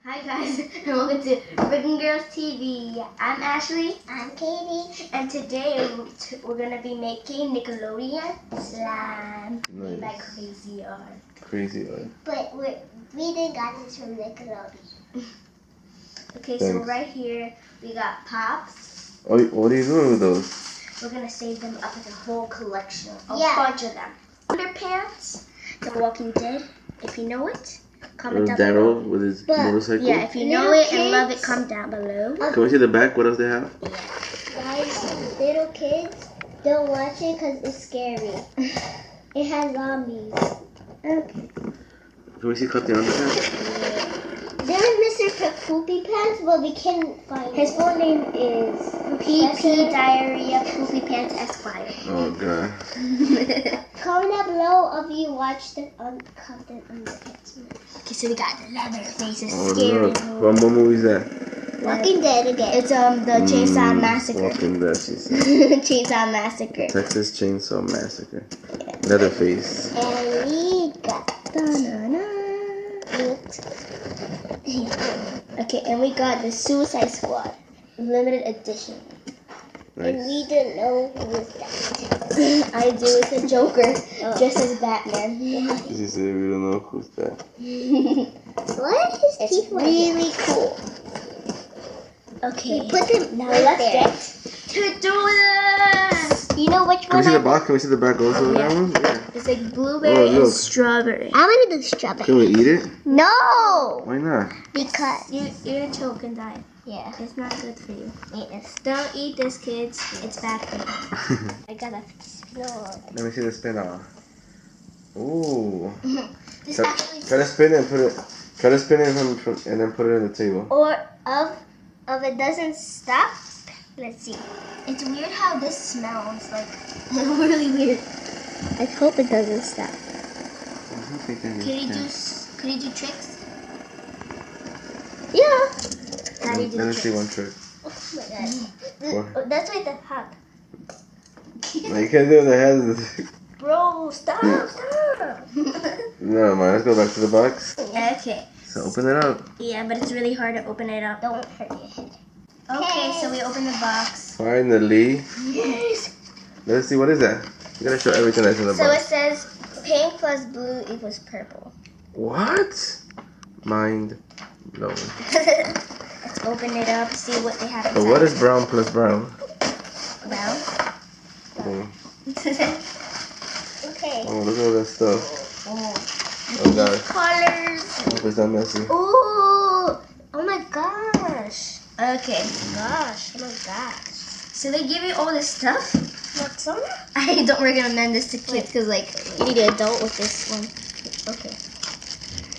Hi guys, and welcome to Freaking Girls TV. I'm Ashley. I'm Katie. And today we're going to be making Nickelodeon Slime. Nice. Made by Crazy Art. Crazy Art. But we didn't got this from Nickelodeon. Okay, Thanks. so right here we got Pops. Oh, what are you doing with those? We're going to save them up as a whole collection. A Yeah. bunch of them. Underpants. The Walking Dead, if you know it. Comment There's down below. Daryl with his But, motorcycle. Yeah, if you know Little it and love it, kids. comment down below. Can we see the back? What else they have? Guys, little kids, don't watch it because it's scary. It has zombies. Okay. Can we see cut the underpants? There's Mr. Poopy Pants, but we can't find His it. full name is PP Diarrhea Poopy Pants Esquire. Oh god. Comment down below if you watched the Uncut Underpants. Okay, so we got the leather faces, Oh scary. look. What movie is that? Walking Dead again. It's the Chainsaw Massacre. Walking Dead, she said. Chainsaw Massacre. Texas Chainsaw Massacre. Leatherface. And we got Okay, and we got the Suicide Squad limited edition. and Nice. we didn't know who was that. I do. It's a Joker, just as Batman. She said we don't know who's that. What? His It's teeth like really cool. Okay, We put them now right let's there. get to do this. You know which Can we one? see the I box? Can we see the back also of that one? Yeah. It's like blueberry Oh, and look. strawberry. I'm gonna do strawberry. Can we eat it? No, Why not? because You're gonna choke and die. yeah, It's not good for you. yes. Don't eat this, kids. It's bad for you. I gotta explore. Let me see the spin off. Ooh. This Try actually, to spin it and put it. Try to spin it and then put it on the table. or of it doesn't stop. Let's see. It's weird how this smells like really weird. I hope it doesn't stop. I don't think I Could you do tricks? Yeah. How do you do Let me tricks? see one trick. Oh my god. What? Oh, that's why the hop. No, you can't do it in the head. Bro, stop. No, man. Let's go back to the box. Okay. So open it up. Yeah, but it's really hard to open it up. Don't hurt your head. Okay, so we open the box. Finally. Yes. Let's see. What is that? You gotta show everything that's in the So it box. says pink plus blue equals purple. What? Mind blowing. Let's open it up, see what they have inside. So what is brown plus brown? Brown? Hmm. Okay. Oh, look at all that stuff. Oh. Oh god. Colors. I hope it's not messy. Ooh. Oh my gosh. Okay. Gosh. Oh my gosh. So they give you all this stuff? What's on? I don't recommend this to kids because like you need an adult with this one. Okay.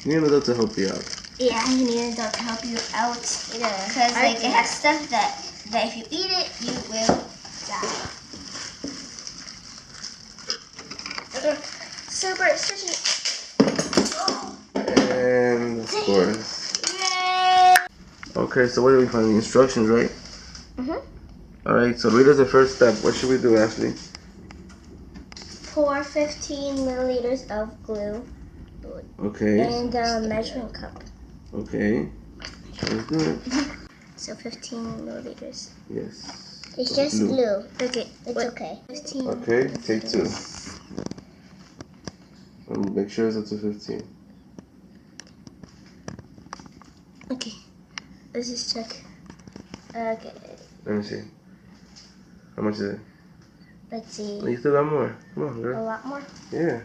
You need an adult to help you out. Yeah, you need an adult to help you out. Yeah. Because like it has stuff that if you eat it, you will die. Super stretchy. And of course. Yay! Okay, so where do we find the instructions, right? Mhm. Alright, so read us the first step. What should we do, Ashley? Pour 15 milliliters of glue Okay. and a measuring cup. Okay. Let's do it. So 15 milliliters. Yes. It's just glue. Okay. It's what? okay. 15. Okay, take two. Make sure it's up to 15. Okay. Let's just check. Okay. Let me see. How much is it? Let's see. Oh, you still got more. Come on, A girl. lot more. Yeah.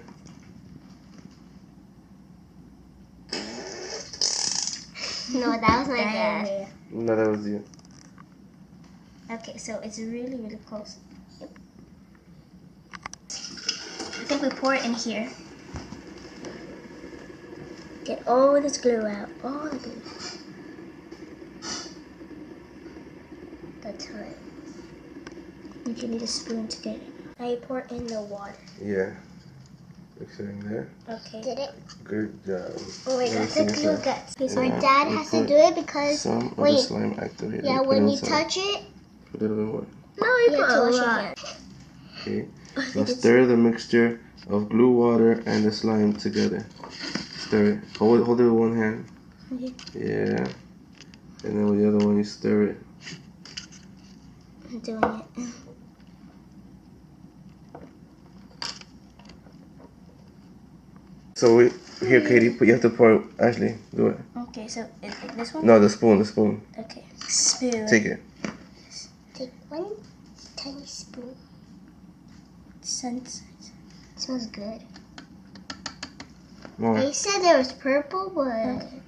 No, that was my dad. Diarrhea. No, that was you. Okay, so it's really, really close. Yep. I think we pour it in here. Get all this glue out. All the glue. That's right. You need a spoon to get it. Now you pour in the water. Yeah. Mix it in there. Okay. Did it? Good job. Oh my god, Everything the is glue there. guts. Okay, so My Yeah. dad we has to put do it because Some of the wait, slime activated. yeah, Put when it you inside. touch it, Put a little more. no, you you put have to a wash your lot. hands. Okay. I Now think it's stir the mixture of glue, water, and the slime together. Stir it. Hold it with one hand. Okay. Yeah. And then with the other one, you stir it. I'm doing it. So here, Katie, you have to pour. Ashley, do it. Okay, so like this one? No, the spoon. Okay. Spoon. Take it. Take one tiny spoon. Sense. It smells good. More. They said there was purple, but Okay.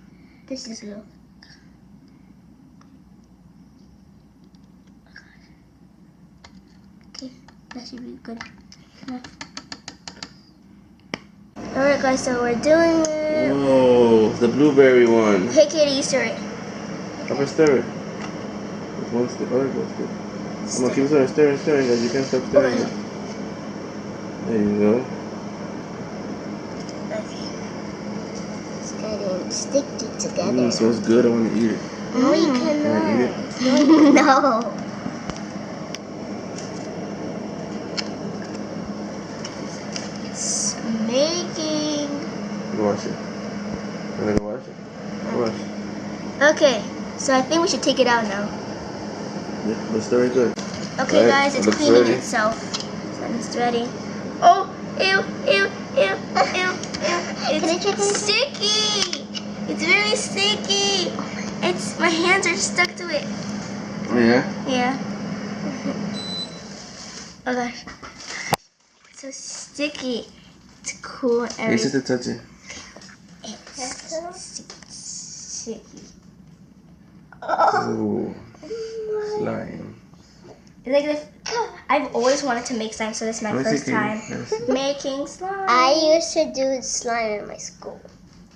this is blue. Okay, that should be good. Alright guys, so we're doing it. Whoa, the blueberry one. Hey Katie, you stir it. I'm gonna stir it. This one's the other one's good. I'm gonna keep stirring, guys. You can't stop stirring it. There you go. Okay. It's getting sticky together. It smells good. I want to eat it. No, you Can I eat cannot. it? No. It's making. Wash it. I'm gonna wash it. Wash. Okay, so I think we should take it out now. Yeah, but stir it good. Okay, Right, guys, it's looks cleaning ready. itself. So it's ready. Oh, ew, ew, ew, ew, ew. Can I check It's sticky. It's really sticky. It's my hands are stuck to it. Yeah. Yeah. Oh gosh. It's so sticky. It's cool and You just everything. to touch it. It's sticky. Ooh. Slime. It's like this. I've always wanted to make slime, so this is my Let me first see, time Katie. Let me see. making slime. I used to do slime in my school.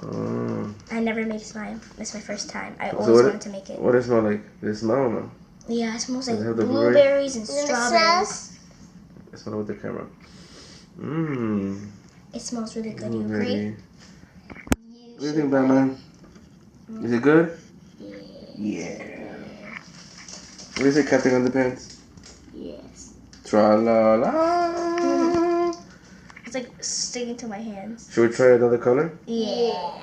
Oh. I never made slime. This is my first time. I So always wanted to make it. What does it smell like? Does it smell no? Yeah, it smells like Does it have the blueberries and Does it strawberries. I smell it with the camera. Mmm. It smells really good. You agree? What do you think, Batman? Is it good? Yeah. What is it, Captain Underpants? Yes. Tra-la-la. It's like sticking to my hands. Should we try another color? Yeah.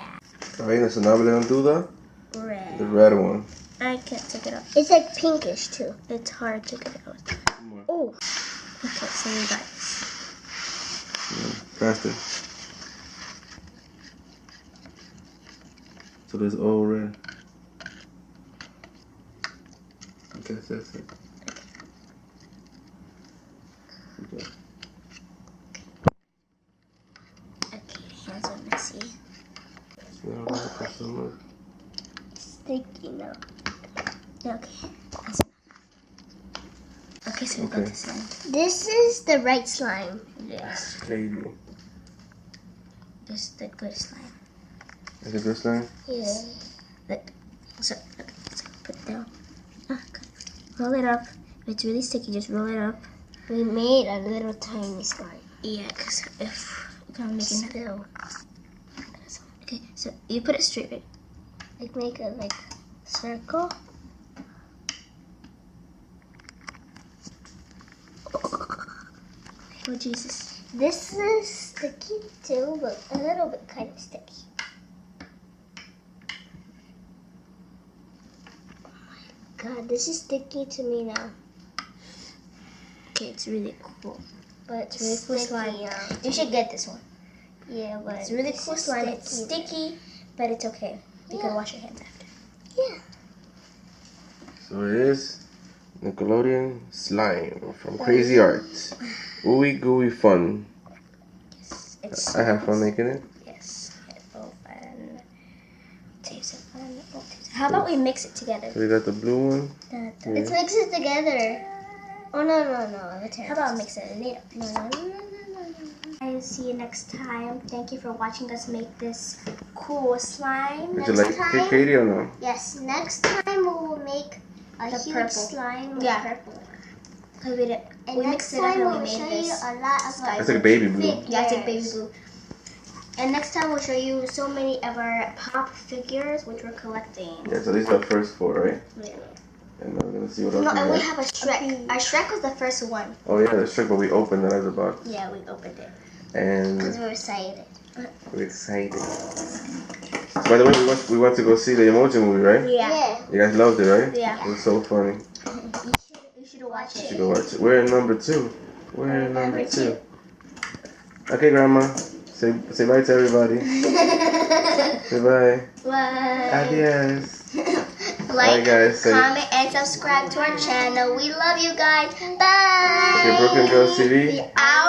Alright, so now we're gonna do the Red. red one. I can't take it out. It's like pinkish too. It's hard to get it out. More. Oh. Okay, so we got this. Faster. So there's all red. Okay, that's it. Okay. Okay, hands are messy. So, customer. Sticky now. Okay. Okay, so we got Okay. this one. This is the right slime. Yes. Crazy. This is the good slime. Is it good slime? Yeah. Look. So, okay, let's put it down. Okay. Roll it up. If it's really sticky, just roll it up. We made a little tiny slime. Yeah, because if we're gonna make it. Spill. Okay, so you put it straight, right? Like make a circle. Oh, Jesus. This is sticky too, but a little bit kind of sticky. Oh my god, this is sticky to me now. Okay, it's really cool. But It's really cool slime. yeah. You should get this one. Yeah, but It's really this cool is slime. It's sticky, but it's okay. You can Yeah. wash your hands after. Yeah. So it is Nickelodeon Slime from Crazy Arts. Ooey gooey fun. Yes, it's. I have fun making it. Yes, it's open. Taste it fun. Oh, taste it. How about we mix it together? So we got the blue one. Let's mix it together. Oh no. How about mix it later? No. I'll see you next time. Thank you for watching us make this cool slime. Did you Next like time- it, Katie, or no? Yes, next time we will make a The huge purple. slime with Yeah. purple. Because we did. And We next mixed it up time and we'll we show made you this. a lot of It's like baby blue. Yeah, it's like baby figures. blue. And next time we'll show you so many of our pop figures which we're collecting. Yeah, so these are the first four, right? Yeah. And then we're gonna see what else No, we and we got. have a Shrek. Our Shrek was the first one. Oh yeah, that's true, but we opened it as a box. Yeah, we opened it. And Because we're excited. We're excited. By the way, we went to go see the Emoji Movie, right? Yeah. You guys loved it, right? Yeah. It was so funny. You should watch You it. should go watch it. We're in number 2. We're in number 2. Okay, Grandma. Say bye to everybody. Say bye. Bye. Adios. Like, Bye, guys. comment, and subscribe to our channel. We love you guys. Bye. Okay, Brooklyn Girls TV. Out.